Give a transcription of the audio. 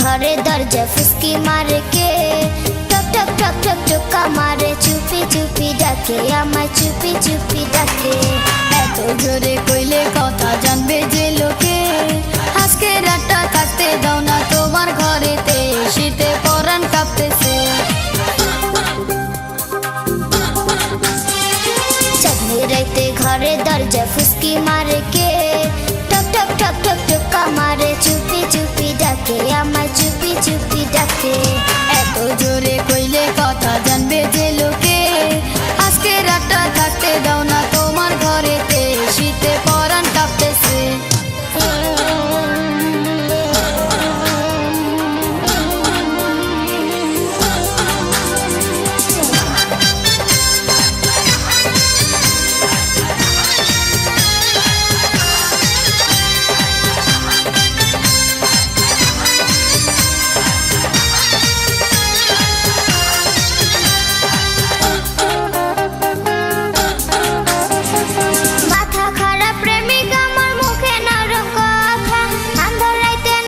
ঘরে দরজা ফুসকি মারে কে, টক টক টক টক টোকা মারে, চুপি চুপি ডাকে আমায়, চুপি চুপি ডাকে। এত জোরে কইলে কথা জানবে যে লোকে, আজকে রাতটা থাকতে দাও না তোমার ঘরেতে, শীতে পরাণ কাঁপতেছে। চাঁদনি রাইতে ঘরে দরজা ফুসকি মারে কে, টক টক টক টক টোকা মারে, চুপি চুপি ডাকে আমায়।